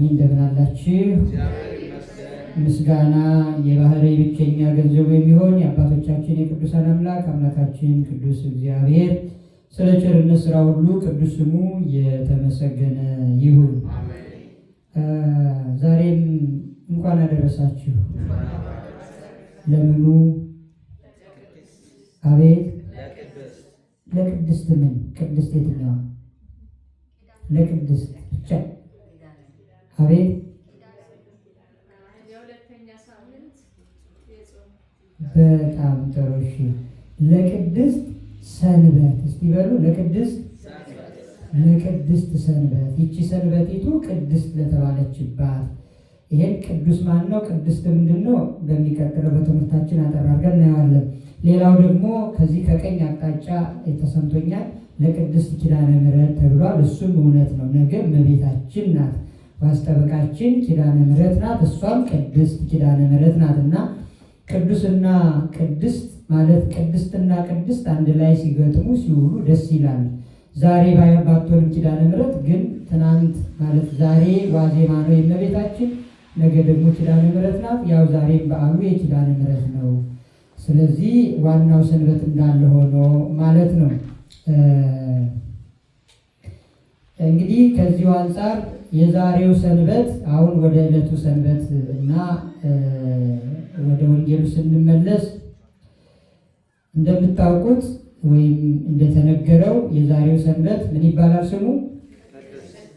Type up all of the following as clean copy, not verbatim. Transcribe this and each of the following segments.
እንደምን አላችሁ? ምስጋና የባህርይ ብቸኛ ገንዘቡ የሚሆን የአባቶቻችን የቅዱሳን አምላካችን ቅዱስ እግዚአብሔር ስለ ቸርነት ስራ ሁሉ ቅዱስ ስሙ የተመሰገነ ይሁን። ዛሬም እንኳን አደረሳችሁ። ለምኑ? አቤት ለቅድስት ምን? ቅድስት የትኛዋ? ለቅድስት ብቻ። አቤት በጣም ጥሩ። እሺ ለቅድስት ሰንበት እስቲ በሉ። ለቅድስት ሰንበት። ይቺ ሰንበቲቱ ቅድስት ለተባለችባት ይሄን ቅዱስ ማን ነው? ቅድስት ምንድን ነው? በሚቀጥለው በትምህርታችን አጠር አድርገን እናየዋለን። ሌላው ደግሞ ከዚህ ከቀኝ አቅጣጫ የተሰምቶኛል ለቅድስት ኪዳነ ምሕረት ተብሏል። እሱም እውነት ነው። ነገ እመቤታችን ናት፣ ዋስጠበቃችን ኪዳነ ምሕረት ናት። እሷም ቅድስት ኪዳነ ምሕረት ናትና ቅዱስና ቅድስት ማለት ቅድስትና ቅድስት አንድ ላይ ሲገጥሙ ሲውሉ ደስ ይላል። ዛሬ ባትሆንም ኪዳነ ምሕረት ግን ትናንት ማለት ዛሬ ዋዜማ ነው የእመቤታችን፣ ነገ ደግሞ ኪዳነ ምሕረት ናት። ያው ዛሬም በዓሉ የኪዳነ ምሕረት ነው። ስለዚህ ዋናው ሰንበት እንዳለ ሆኖ ማለት ነው። እንግዲህ ከዚሁ አንጻር የዛሬው ሰንበት አሁን ወደ ዕለቱ ሰንበት እና ወደ ወንጌሉ ስንመለስ እንደምታውቁት ወይም እንደተነገረው የዛሬው ሰንበት ምን ይባላል? ስሙ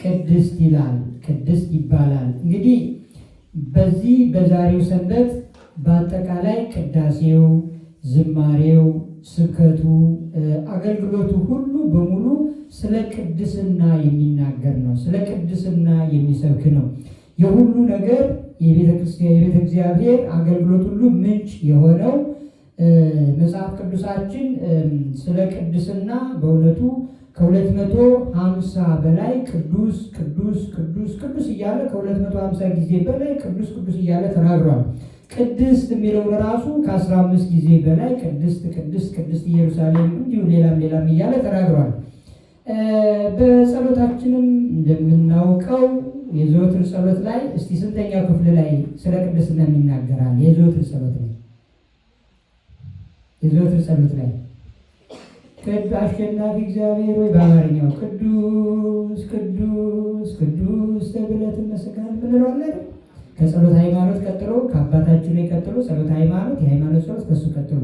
ቅድስት ይላል። ቅድስት ይባላል። እንግዲህ በዚህ በዛሬው ሰንበት በአጠቃላይ ቅዳሴው፣ ዝማሬው፣ ስብከቱ፣ አገልግሎቱ ሁሉ በሙሉ ስለ ቅድስና የሚናገር ነው። ስለ ቅድስና የሚሰብክ ነው። የሁሉ ነገር የቤተ እግዚአብሔር አገልግሎት ሁሉ ምንጭ የሆነው መጽሐፍ ቅዱሳችን ስለ ቅድስና በእውነቱ ከ250 በላይ ቅዱስ ቅዱስ ቅዱስ ቅዱስ እያለ ከ250 ጊዜ በላይ ቅዱስ ቅዱስ እያለ ተናግሯል። ቅድስት የሚለው ራሱ ከ15 ጊዜ በላይ ቅድስት ቅድስት ቅድስት ኢየሩሳሌም እንዲሁ ሌላም እያለ ተናግሯል። በጸሎታችንም እንደምናውቀው የዘወትር ጸሎት ላይ እስቲ ስንተኛው ክፍል ላይ ስለ ቅድስና ይናገራል? የዘወትር ጸሎት ላይ አሸናፊ እግዚአብሔር ወይ በአማርኛው ቅዱስ ቅዱስ ቅዱስ ተብለህ ትመሰገናለህ ብንለዋለን። ከጸሎት ሃይማኖት ቀጥሎ ከአባታችን ላይ ቀጥሎ ጸሎት ሃይማኖት፣ የሃይማኖት ጸሎት ከሱ ቀጥሎ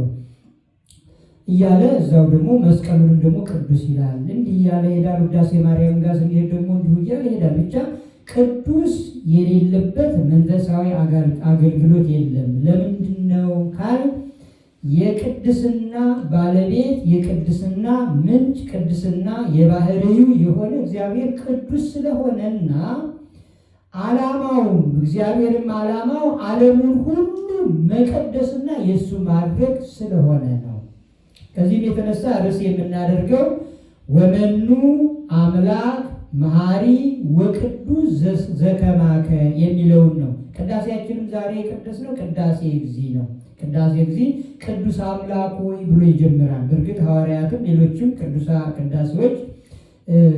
እያለ እዛው ደግሞ መስቀሉንም ደግሞ ቅዱስ ይላል። እንዲህ እያለ ሄዳል። ውዳሴ ማርያም ጋር ስንሄድ ደግሞ እንዲሁ እያለ ሄዳል። ብቻ ቅዱስ የሌለበት መንፈሳዊ አገልግሎት የለም። ለምንድን ነው ካል የቅድስና ባለቤት የቅድስና ምንጭ ቅድስና የባህሪው የሆነ እግዚአብሔር ቅዱስ ስለሆነና ዓላማውም እግዚአብሔርም ዓላማው ዓለሙን ሁሉ መቀደስና የእሱ ማድረግ ስለሆነ ነው። ከዚህም የተነሳ ርዕስ የምናደርገው ወመኑ አምላክ መሐሪ ወቅዱስ ዘከማከ የሚለውን ነው። ቅዳሴያችንም ዛሬ የቀደስነው ቅዳሴ እግዚእ ነው። ቅዳሴ እግዚእ ቅዱስ አምላክ ሆይ ብሎ ይጀምራል። በእርግጥ ሐዋርያትም ሌሎችም ቅዳሴዎች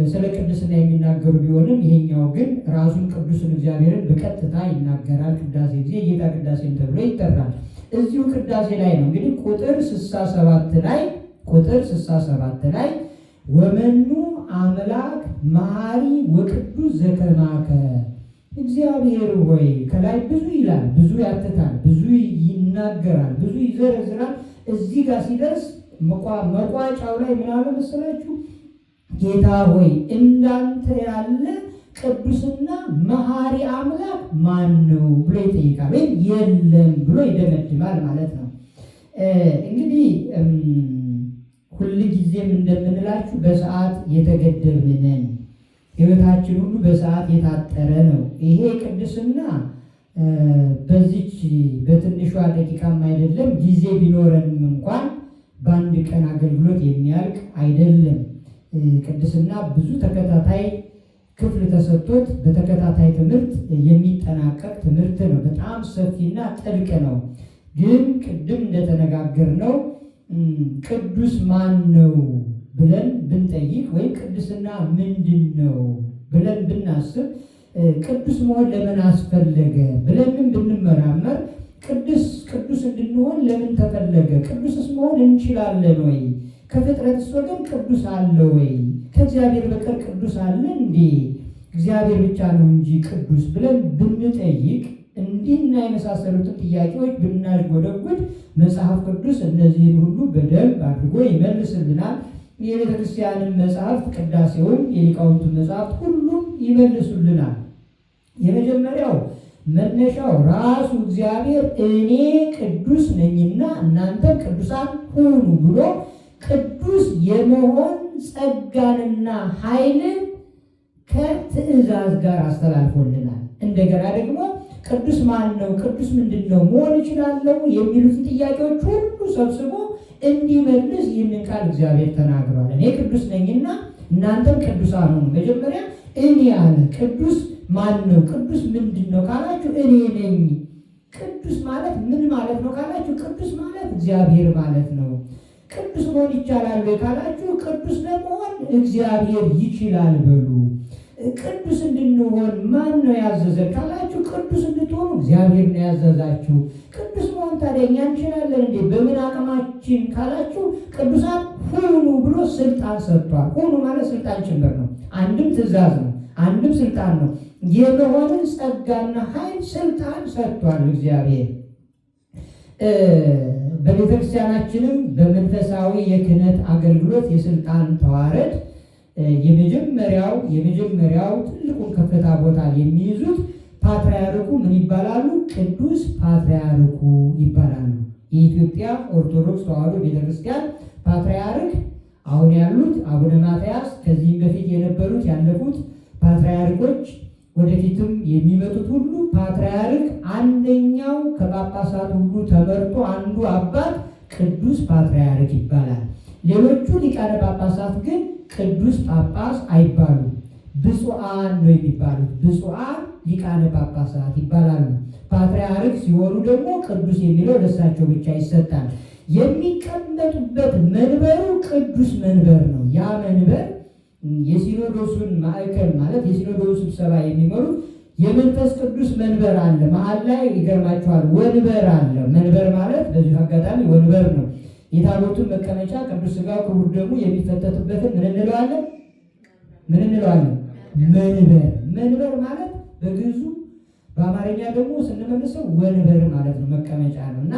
ስለ ቅድስና የሚናገሩ ቢሆንም ይሄኛው ግን ራሱን ቅዱስን እግዚአብሔርን በቀጥታ ይናገራል። ቅዳሴ እግዚእ የጌታ ቅዳሴም ተብሎ ይጠራል። እዚሁ ቅዳሴ ላይ ነው እንግዲህ ቁጥር 67 ላይ ወመኑ አምላክ መሐሪ ወቅዱስ ዘከማከ እግዚአብሔር ሆይ ከላይ ብዙ ይላል፣ ብዙ ያትታል፣ ብዙ ይናገራል፣ ብዙ ይዘረዝራል። እዚህ ጋር ሲደርስ መቋጫው ላይ ምን አለ መሰላችሁ? ጌታ ሆይ እንዳንተ ያለ ቅዱስና መሐሪ አምላክ ማን ነው ብሎ ይጠይቃል፣ ወይም የለም ብሎ ይደመድማል ማለት ነው። እንግዲህ ሁል ጊዜም እንደምንላችሁ በሰዓት የተገደብን ነን። ሕይወታችን ሁሉ በሰዓት የታጠረ ነው። ይሄ ቅድስና በዚች በትንሿ ደቂቃም አይደለም፣ ጊዜ ቢኖረንም እንኳን በአንድ ቀን አገልግሎት የሚያልቅ አይደለም። ቅድስና ብዙ ተከታታይ ክፍል ተሰጥቶት በተከታታይ ትምህርት የሚጠናቀቅ ትምህርት ነው። በጣም ሰፊና ጥልቅ ነው። ግን ቅድም እንደተነጋገርነው ቅዱስ ማን ነው ብለን ብንጠይቅ ወይም ቅድስና ምንድን ነው ብለን ብናስብ ቅዱስ መሆን ለምን አስፈለገ ብለንም ብንመራመር ቅዱስ እንድንሆን ለምን ተፈለገ? ቅዱስስ መሆን እንችላለን ወይ? ከፍጥረትስ ወገን ቅዱስ አለ ወይ? ከእግዚአብሔር በቀር ቅዱስ አለ እንዴ? እግዚአብሔር ብቻ ነው እንጂ ቅዱስ ብለን ብንጠይቅ እንዲህና የመሳሰሉትን ጥያቄዎች ብናጎደጉድ መጽሐፍ ቅዱስ እነዚህን ሁሉ በደንብ አድርጎ ይመልስልናል። የቤተ ክርስቲያንን መጽሐፍት፣ ቅዳሴውን፣ የሊቃውንቱን መጽሐፍት ሁሉም ይመልሱልናል። የመጀመሪያው መነሻው ራሱ እግዚአብሔር እኔ ቅዱስ ነኝና እናንተም ቅዱሳን ሁኑ ብሎ ቅዱስ የመሆን ጸጋንና ኃይልን ከትእዛዝ ጋር አስተላልፎልናል። እንደገና ደግሞ ቅዱስ ማን ነው? ቅዱስ ምንድን ነው? መሆን እችላለሁ? የሚሉትን ጥያቄዎች ሁሉ ሰብስቦ እንዲመልስ ይህንን ቃል እግዚአብሔር ተናግሯል። እኔ ቅዱስ ነኝና እናንተም ቅዱሳን ሁኑ። መጀመሪያ እኔ አለ። ቅዱስ ማን ነው? ቅዱስ ምንድን ነው ካላችሁ እኔ ነኝ። ቅዱስ ማለት ምን ማለት ነው ካላችሁ ቅዱስ ማለት እግዚአብሔር ማለት ነው። ቅዱስ መሆን ይቻላል ወይ ካላችሁ ቅዱስ ለመሆን እግዚአብሔር ይችላል በሉ። ቅዱስ እንድንሆን ማን ነው ያዘዘን ካላችሁ ቅዱስ እንድትሆኑ እግዚአብሔር ነው ያዘዛችሁ። ቅዱስ መሆን ታዲያ እኛ እንችላለን እንዴ? በምን አቅማችን ካላችሁ ቅዱሳን ሁኑ ብሎ ስልጣን ሰጥቷል። ሁኑ ማለት ስልጣን ጭምር ነው። አንድም ትእዛዝ ነው፣ አንድም ስልጣን ነው። የመሆንን ጸጋና ኃይል ስልጣን ሰጥቷል እግዚአብሔር። በቤተክርስቲያናችንም በመንፈሳዊ የክህነት አገልግሎት የስልጣን ተዋረድ የመጀመሪያው ትልቁን ከፍታ ቦታ የሚይዙት ፓትርያርኩ ምን ይባላሉ? ቅዱስ ፓትርያርኩ ይባላሉ። የኢትዮጵያ ኦርቶዶክስ ተዋሕዶ ቤተክርስቲያን ፓትርያርክ አሁን ያሉት አቡነ ማትያስ፣ ከዚህም በፊት የነበሩት ያለፉት ፓትርያርኮች፣ ወደፊትም የሚመጡት ሁሉ ፓትርያርክ አንደኛው ከጳጳሳት ሁሉ ተመርጦ አንዱ አባት ቅዱስ ፓትርያርክ ይባላል። ሌሎቹ ሊቃነ ጳጳሳት ግን ቅዱስ ጳጳስ አይባሉም፣ ብፁዓን ነው የሚባሉት። ብፁዓን ሊቃነ ጳጳሳት ይባላሉ። ፓትርያርክ ሲሆኑ ደግሞ ቅዱስ የሚለው ለእሳቸው ብቻ ይሰጣል። የሚቀመጡበት መንበሩ ቅዱስ መንበር ነው። ያ መንበር የሲኖዶሱን ማዕከል ማለት የሲኖዶሱ ስብሰባ የሚመሩት የመንፈስ ቅዱስ መንበር አለ። መሀል ላይ ይገርማችኋል ወንበር አለ። መንበር ማለት በዚሁ አጋጣሚ ወንበር ነው። የታቦቱን መቀመጫ ቅዱስ ሥጋው ክቡር ደሙ የሚፈተትበትን ምን እንለዋለን? መንበር። መንበር ማለት በግዕዙ በአማርኛ ደግሞ ስንመልሰው ወንበር ማለት ነው፣ መቀመጫ ነው። እና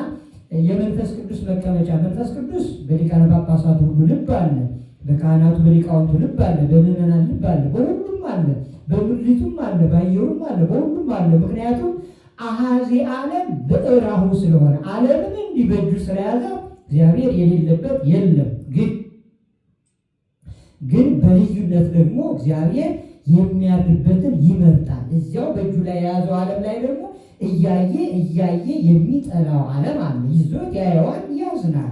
የመንፈስ ቅዱስ መቀመጫ መንፈስ ቅዱስ በሊቃነ ጳጳሳት ሁሉ ልብ አለ፣ በካህናቱ በሊቃውንቱ ልብ አለ፣ በምዕመናን ልብ አለ፣ በሁሉም አለ፣ በምድሪቱም አለ፣ በአየሩም አለ፣ በሁሉም አለ። ምክንያቱም አሃዜ ዓለም በእራሁ ስለሆነ ዓለምን እንዲህ በእጁ ስለያዘ እግዚአብሔር የሌለበት የለም። ግን በልዩነት ደግሞ እግዚአብሔር የሚያድርበትን ይመርጣል። እዚያው በእጁ ላይ የያዘው ዓለም ላይ ደግሞ እያየ የሚጠላው ዓለም አለ። ይዞት ያየዋል፣ ያዝናል።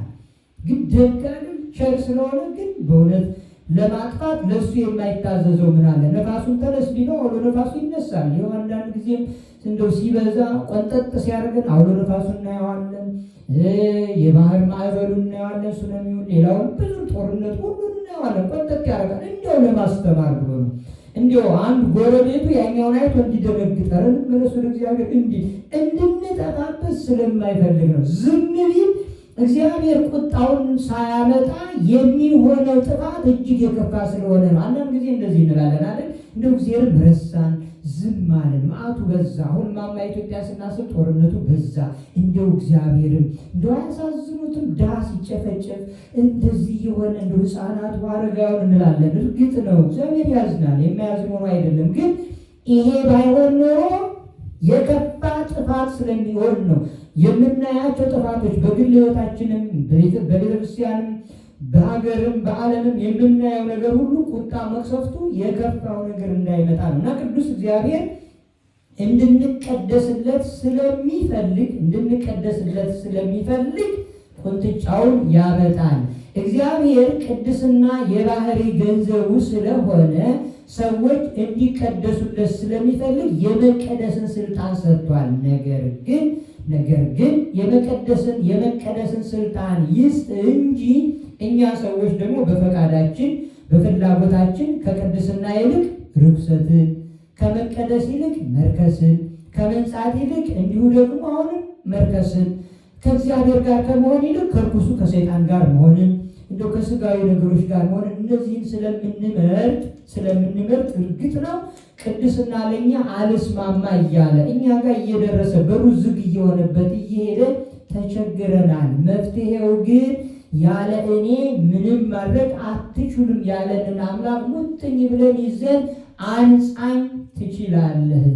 ግን ደጋንም ቸር ስለሆነ ግን በእውነት ለማጥፋት ለእሱ የማይታዘዘው ምን አለ? ነፋሱን ተነስ ቢለው አውሎ ነፋሱ ይነሳል። ይኸው አንዳንድ ጊዜም እንደው ሲበዛ ቆንጠጥ ሲያደርገን አውሎ ነፋሱ እናየዋለን፣ የባህር ማዕበሉ እናየዋለን። ሱናሚውን፣ ሌላውን ብዙ ጦርነት ሁሉን እናየዋለን። ቆንጠጥ ያደርጋል። እንዲያው ለማስተማር ብሎ ነው። እንዲያው አንድ ጎረቤቱ ያኛውን አይቶ እንዲደነግጥ ረን መለሱ ለእግዚአብሔር እንድንጠፋበት ስለማይፈልግ ነው። ዝም ቢል እግዚአብሔር ቁጣውን ሳያመጣ የሚሆነው ጥፋት እጅግ የከፋ ስለሆነ ነው። አንዳንድ ጊዜ እንደዚህ እንላለን አይደል? እንደው እግዚአብሔር ረሳን፣ ዝም አለን፣ መዓቱ በዛ። አሁን ማማ ኢትዮጵያ ስናስብ ጦርነቱ በዛ። እንደው እግዚአብሔርም እንደው አያሳዝኑትም? ዳስ ሲጨፈጨፍ እንደዚህ የሆነ እንደው ሕፃናት አረጋውያን እንላለን። እርግጥ ነው እግዚአብሔር ያዝናል፣ የማያዝን ሆኖ አይደለም። ግን ይሄ ባይሆን ኖሮ የከፋ ጥፋት ስለሚሆን ነው የምናያቸው ጥፋቶች። በግል ሕይወታችንም በቤተክርስቲያንም በሀገርም በዓለምም የምናየው ነገር ሁሉ ቁጣ መቅሰፍቱ የከፋው ነገር እንዳይመጣ ነው እና ቅዱስ እግዚአብሔር እንድንቀደስለት ስለሚፈልግ ቁንጥጫውን ያመጣል። እግዚአብሔር ቅድስና የባህሪ ገንዘቡ ስለሆነ ሰዎች እንዲቀደሱለት ስለሚፈልግ የመቀደስን ስልጣን ሰጥቷል። ነገር ግን የመቀደስን ስልጣን ይስጥ እንጂ እኛ ሰዎች ደግሞ በፈቃዳችን በፍላጎታችን ከቅድስና ይልቅ ርኩሰትን፣ ከመቀደስ ይልቅ መርከስን፣ ከመንጻት ይልቅ እንዲሁ ደግሞ አሁንም መርከስን፣ ከእግዚአብሔር ጋር ከመሆን ይልቅ ከርኩሱ ከሰይጣን ጋር መሆንን እንደው ከስጋዊ ነገሮች ጋር መሆንን እነዚህን ስለምንመርጥ እርግጥ ነው ቅድስና ለእኛ አልስማማ እያለ እኛ ጋር እየደረሰ በሩ ዝግ እየሆነበት እየሄደ ተቸግረናል። መፍትሄው ግን ያለ እኔ ምንም ማድረግ አትችሉም ያለንን አምላክ ሙጥኝ ብለን ይዘን አንጻኝ ትችላለህ።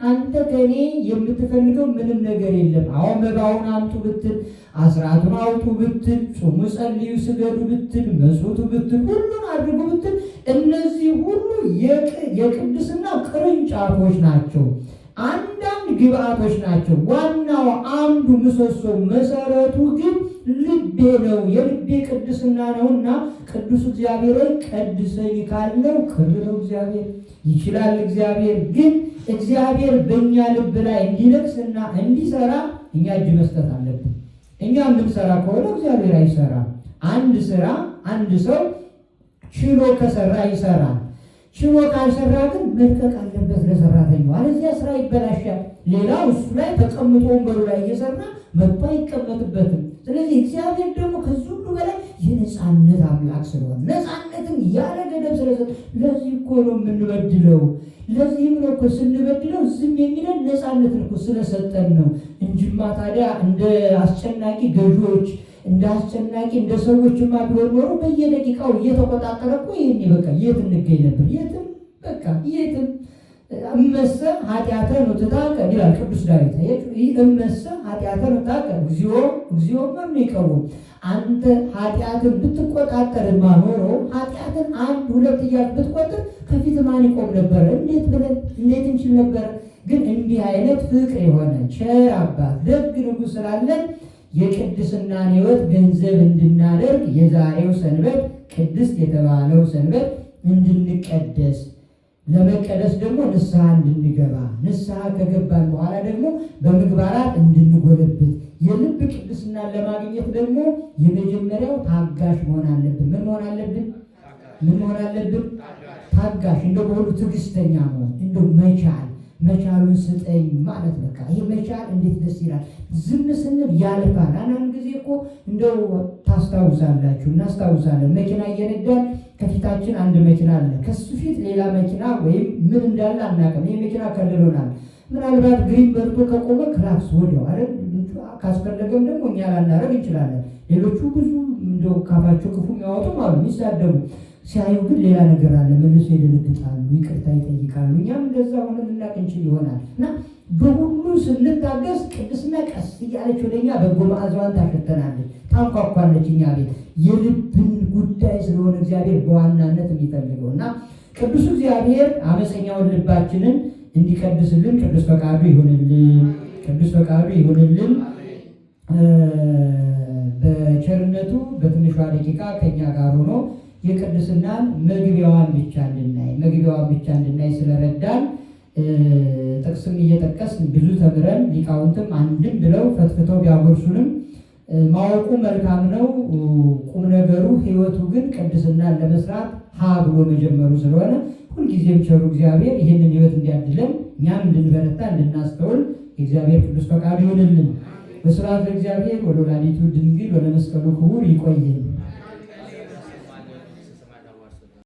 አንተ ከእኔ የምትፈልገው ምንም ነገር የለም። አሁን መባውን አምጡ ብትል፣ አስራቱን አውጡ ብትል፣ ጾሙ፣ ጸልዩ፣ ስገዱ ብትል፣ መስዋዕቱ ብትል፣ ሁሉን አድርጉ ብትል እነዚህ ሁሉ የቅድስና ቅርንጫፎች ናቸው። አንዳንድ ግብአቶች ናቸው። ዋናው አንዱ ምሰሶ መሰረቱ ግን ልቤ ነው። የልቤ ቅድስና ነውና ቅዱስ እግዚአብሔር ቀድሰኝ ካለው ቅርብ ነው እግዚአብሔር፣ ይችላል እግዚአብሔር። ግን እግዚአብሔር በእኛ ልብ ላይ እንዲነግስና እንዲሰራ እኛ እጅ መስጠት አለብን። እኛ የምንሰራ ከሆነ እግዚአብሔር አይሰራም። አንድ ስራ አንድ ሰው ችሎ ከሰራ ይሰራል። ችሎ ካልሰራ ግን መልቀቅ አለበት ለሰራተኛው፣ አለዚያ ስራ ይበላሻል። ሌላው እሱ ላይ ተቀምጦ ወንበሩ ላይ እየሰራ መጥቶ አይቀመጥበትም። ስለዚህ እግዚአብሔር ደግሞ ከዚህ ሁሉ በላይ የነፃነት አምላክ ስለሆነ ነፃነትን ያለ ገደብ ስለሰጠ ለዚህ እኮ ነው የምንበድለው። ለዚህም ነው እኮ ስንበድለው ዝም የሚለን ነፃነትን እኮ ስለሰጠን ነው እንጂማ ታዲያ እንደ አስጨናቂ ገዢዎች እንደ አስጨናቂ እንደ ሰዎችማ ቢሆን ኖሮ በየደቂቃው እየተቆጣጠረ እኮ ይሄኔ በቃ የት እንገኝ ነበር? የትም በቃ የትም። እመሰ ኃጢአተ ንትታቀብ ይላል ቅዱስ ዳዊት። እመሰ ኃጢአተ ንትታቀብ እግዚኦ መኑ ይቀውም። አንተ ኃጢአትን ብትቆጣጠርማ ኖሮ ኃጢአትን አንድ ሁለት እያልክ ብትቆጥር ከፊት ማን ይቆም ነበረ? እንዴት እንችል ነበረ? ግን እንዲህ አይነት ፍቅር የሆነ ቸር አባት ደግ ንጉሥ ስላለን የቅድስናን ሕይወት ገንዘብ እንድናደርግ የዛሬው ሰንበት ቅድስት የተባለው ሰንበት እንድንቀደስ፣ ለመቀደስ ደግሞ ንስሐ እንድንገባ፣ ንስሐ ከገባን በኋላ ደግሞ በምግባራት እንድንጎለብት፣ የልብ ቅድስናን ለማግኘት ደግሞ የመጀመሪያው ታጋሽ መሆን አለብን። ምን መሆን አለብን? ታጋሽ። እንደው በሁሉ ትዕግስተኛ መሆን፣ እንደው መቻሉን ስጠኝ ማለት በቃ ይሄ መቻል እንዴት ደስ ይላል። ዝም ስንል ያልፋል። አንዳንድ ጊዜ እኮ እንደው ታስታውሳላችሁ፣ እናስታውሳለን። መኪና እየነዳን ከፊታችን አንድ መኪና አለ፣ ከሱ ፊት ሌላ መኪና ወይም ምን እንዳለ አናውቅም። ይህ መኪና ከልሎናል። ምናልባት ግሪን በርቶ ከቆመ ክላክስ ወዲያው አይደል፣ ካስፈለገም ደግሞ እኛ ላናረግ እንችላለን። ሌሎቹ ብዙ እንደው ካፋቸው ክፉ የሚያወጡም አሉ፣ የሚሳደቡ። ሲያዩ ግን ሌላ ነገር አለ፣ መልሶ ይደነግጣሉ፣ ይቅርታ ይጠይቃሉ። እኛም እንደዛ ሆነ ልናቅ እንችል ይሆናል። እና በሁሉ ስንታገስ ቅድስና ቀስ እያለች ወደኛ በጎ መዓዛዋን ታሸተናለች፣ ታንኳኳለች እኛ ቤት። የልብን ጉዳይ ስለሆነ እግዚአብሔር በዋናነት የሚፈልገው እና ቅዱስ እግዚአብሔር አመፀኛውን ልባችንን እንዲቀድስልን ቅዱስ ፈቃዱ ይሁንልን። በቸርነቱ በትንሿ ደቂቃ ከኛ ጋር ሆኖ የቅድስናን መግቢያዋን ብቻ እንድናይ ስለረዳን ጥቅስም እየጠቀስን ብዙ ተምረን ሊቃውንትም አንድም ብለው ፈትፍተው ቢያጎርሱንም ማወቁ መልካም ነው። ቁም ነገሩ ሕይወቱ ግን ቅድስናን ለመስራት ሀ ብሎ መጀመሩ ስለሆነ ሁልጊዜም ቸሩ እግዚአብሔር ይህንን ሕይወት እንዲያድለን እኛም እንድንበረታ እንድናስተውል የእግዚአብሔር ቅዱስ ፈቃዱ ይሆንልን። በስብሐት ለእግዚአብሔር ወለወላዲቱ ድንግል ወለመስቀሉ ክቡር። ይቆየን።